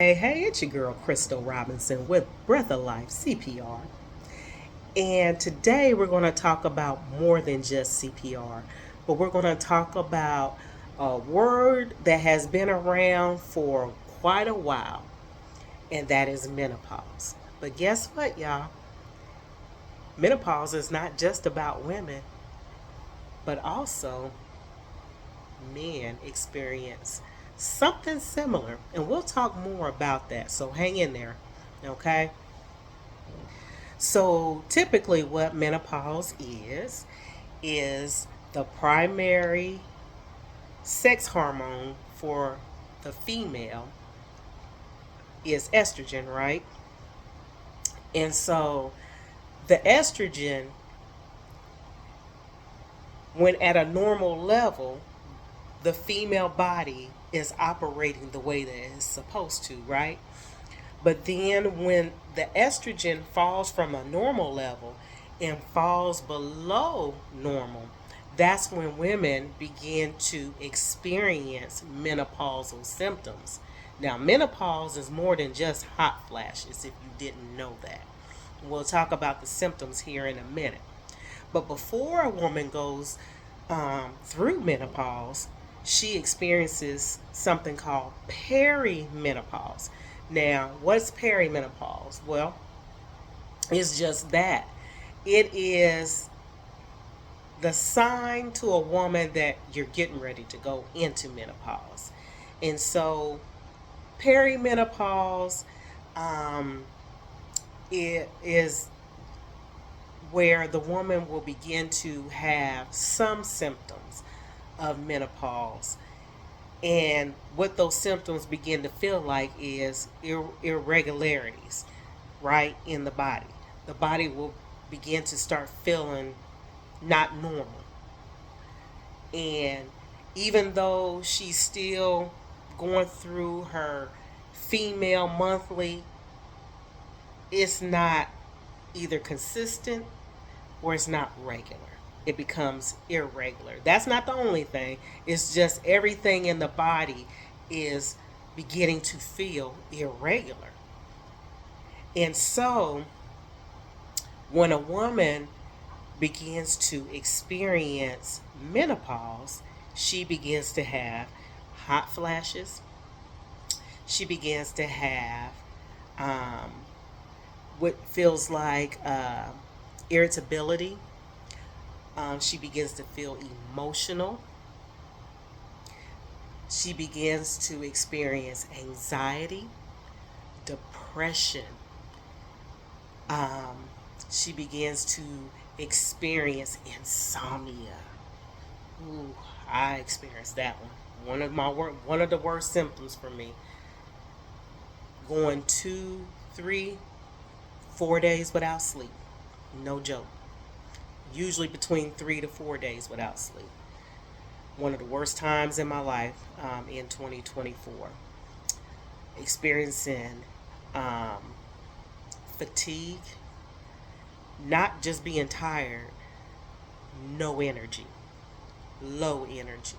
Hey, it's your girl Crystal Robinson with Breath of Life CPR. And today we're going to talk about more than just CPR, but we're going to talk about a word that has been around for quite a while, and that is menopause. But guess what, y'all? Menopause is not just about women, but also men experience something similar. And we'll talk more about that. So hang in there, okay? So typically, what menopause is the primary sex hormone for the female is estrogen, right? And so the estrogen, when at a normal level, the female body is operating the way that it's supposed to, right? But then when the estrogen falls from a normal level and falls below normal, that's when women begin to experience menopausal symptoms. Now, menopause is more than just hot flashes, if you didn't know that. We'll talk about the symptoms here in a minute. But before a woman goes through menopause, she experiences something called perimenopause. Now, what's perimenopause? Well, it's just that. It is the sign to a woman that you're getting ready to go into menopause. And so, perimenopause um, it is where the woman will begin to have some symptoms of menopause. And what those symptoms begin to feel like is irregularities, right, in the body. The body will begin to start feeling not normal. And even though she's still going through her female monthly, it's not either consistent or it's not regular. It becomes irregular. That's not the only thing. It's just everything in the body is beginning to feel irregular. And so when a woman begins to experience menopause, she begins to have hot flashes. She begins to have um, what feels like irritability. She begins to feel emotional. She begins to experience anxiety, depression. Um, she begins to experience insomnia. Ooh, I experienced that one. One of the worst symptoms for me. Going 2, 3, 4 days without sleep. No joke. Usually between 3 to 4 days without sleep. One of the worst times in my life in 2024. Experiencing um, fatigue, not just being tired, no energy, low energy,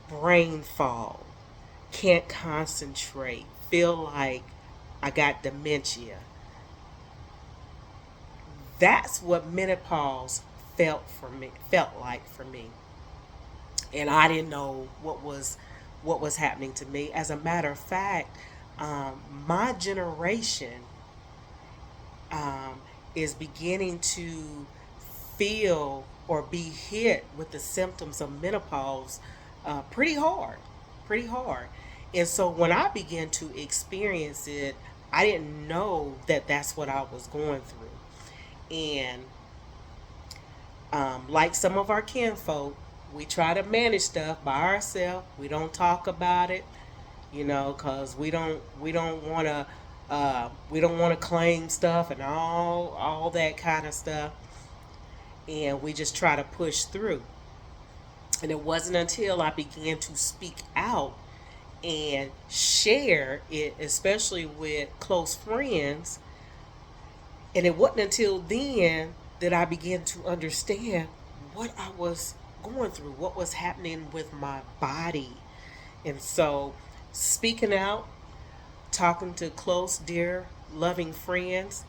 brain fog, can't concentrate, feel like I got dementia. That's what menopause felt like for me. And I didn't know what was happening to me. As a matter of fact, my generation um, is beginning to feel or be hit with the symptoms of menopause pretty hard, pretty hard. And so when I began to experience it, I didn't know that that's what I was going through. And like some of our kinfolk, we try to manage stuff by ourselves. We don't talk about it, because we don't want to claim stuff and all that kind of stuff, and we just try to push through. And it wasn't until I began to speak out and share it, especially with close friends, and it wasn't until then that I began to understand what I was going through, what was happening with my body. And so, speaking out, talking to close, dear, loving friends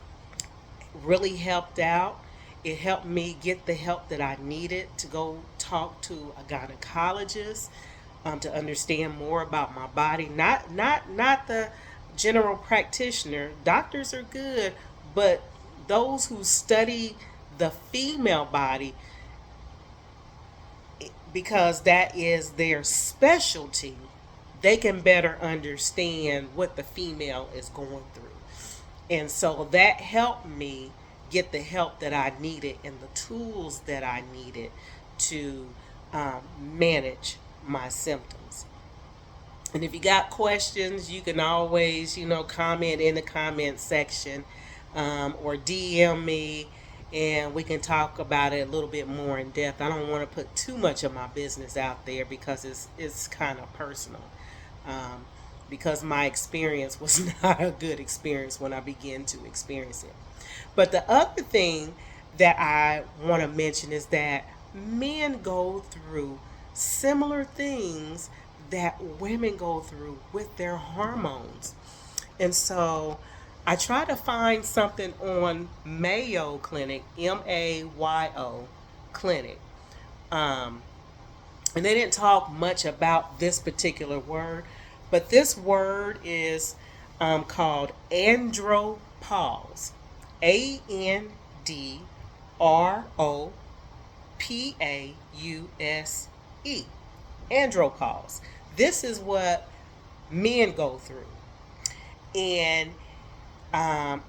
really helped out. It helped me get the help that I needed to go talk to a gynecologist, to understand more about my body. Not the general practitioner. Doctors are good, but those who study the female body, because that is their specialty, they can better understand what the female is going through. And so that helped me get the help that I needed and the tools that I needed to manage my symptoms. And if you got questions, you can always, comment in the comment section, or DM me, and we can talk about it a little bit more in depth. I don't want to put too much of my business out there because it's kind of personal. Um, because my experience was not a good experience when I began to experience it. But the other thing that I want to mention is that men go through similar things that women go through with their hormones. And so I try to find something on Mayo Clinic, Mayo Clinic. Um, and they didn't talk much about this particular word, but this word is called andropause. Andropause. Andropause. This is what men go through. And um,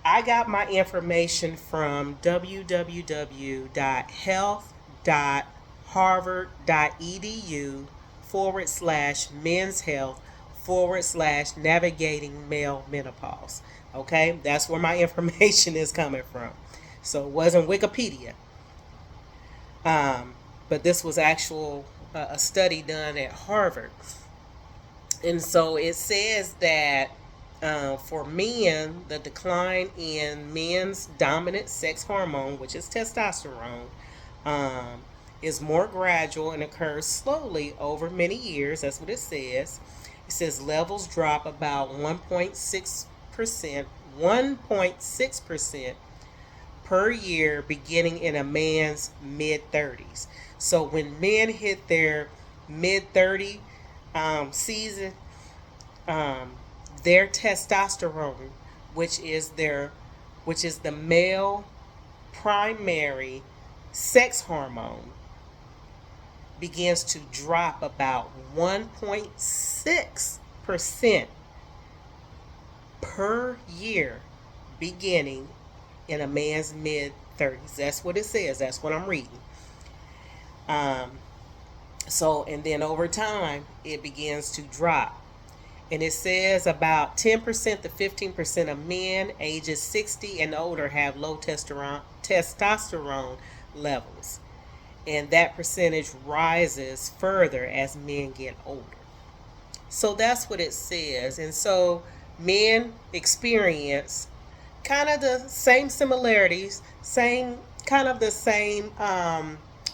I got my information from www.health.harvard.edu/men's health /navigating male menopause. Okay, that's where my information is coming from. So it wasn't Wikipedia, um, but this was actual a study done at Harvard. And so it says that for men, the decline in men's dominant sex hormone, which is testosterone, um, is more gradual and occurs slowly over many years. That's what it says. It says levels drop about 1.6% per year beginning in a man's mid 30s. So when men hit their mid 30 season, um, their testosterone, which is their which is the male primary sex hormone, begins to drop about 1.6% per year beginning in a man's mid 30s. That's what it says. That's what I'm reading. Um, and then over time, it begins to drop. And it says about 10% to 15% of men ages 60 and older have low testosterone levels. And that percentage rises further as men get older. So that's what it says. And so men experience kind of the same similarities, same kind of the same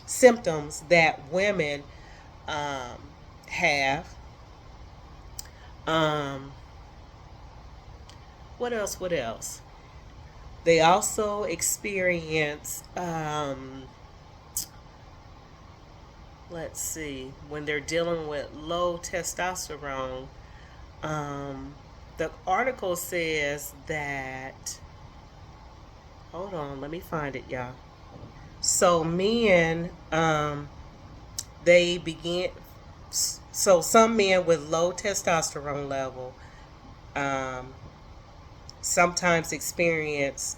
symptoms that women um, have. Um, what else? What else? They also experience, let's see, when they're dealing with low testosterone. Um, the article says that, hold on, let me find it, y'all. So men, they begin. So some men with low testosterone level um, sometimes experience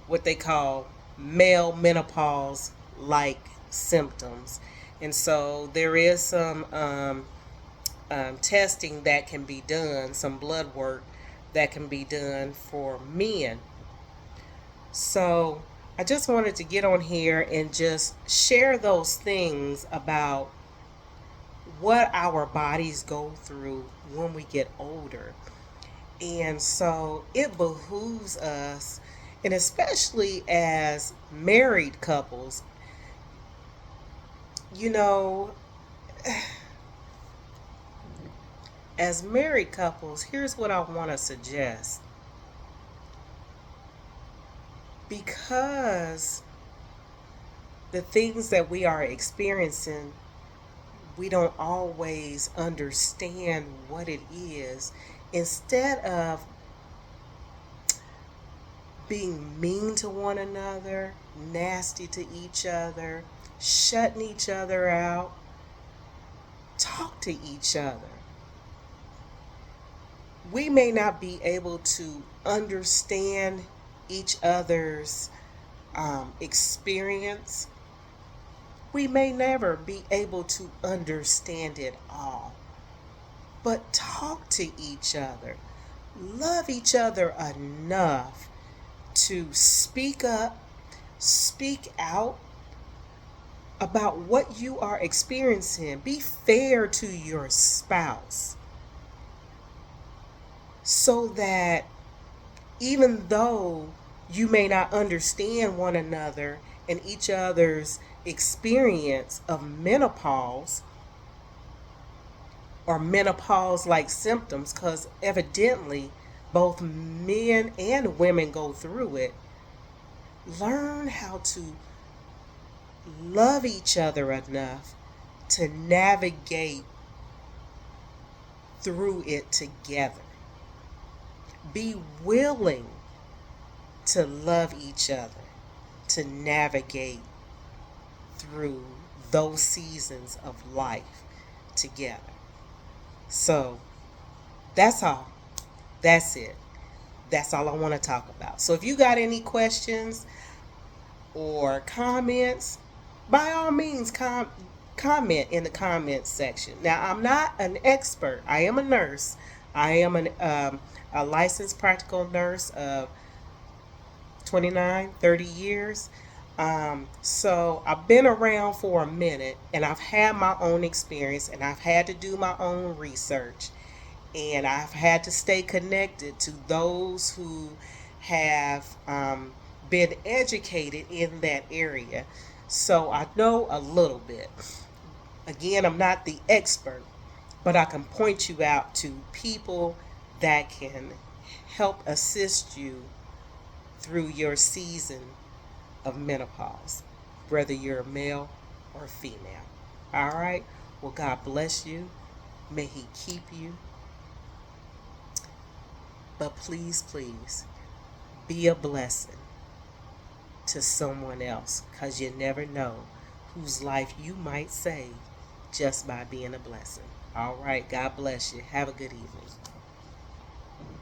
what they call male menopause like symptoms. And so there is some testing that can be done, some blood work that can be done for men. So I just wanted to get on here and just share those things about what our bodies go through when we get older. And so it behooves us, and especially as married couples, you know, as married couples, here's what I want to suggest. Because the things that we are experiencing, we don't always understand what it is. Instead of being mean to one another, nasty to each other, shutting each other out, talk to each other. We may not be able to understand each other's experience. We may never be able to understand it all. But talk to each other. Love each other enough to speak up, speak out about what you are experiencing. Be fair to your spouse so that even though you may not understand one another and each other's experience of menopause or menopause like symptoms, because evidently both men and women go through it, learn how to love each other enough to navigate through it together. Be willing to love each other, to navigate through those seasons of life together. So that's all. That's it. That's all I want to talk about. So if you got any questions or comments, by all means, comment in the comments section. Now, I'm not an expert. I am a nurse. I am a licensed practical nurse of 29, 30 years. So I've been around for a minute and I've had my own experience and I've had to do my own research and I've had to stay connected to those who have been educated in that area. So I know a little bit. Again, I'm not the expert, but I can point you out to people that can help assist you through your season of menopause, whether you're male or female. All right? Well, God bless you. May He keep you. But please, please, be a blessing to someone else because you never know whose life you might save just by being a blessing. All right. God bless you. Have a good evening.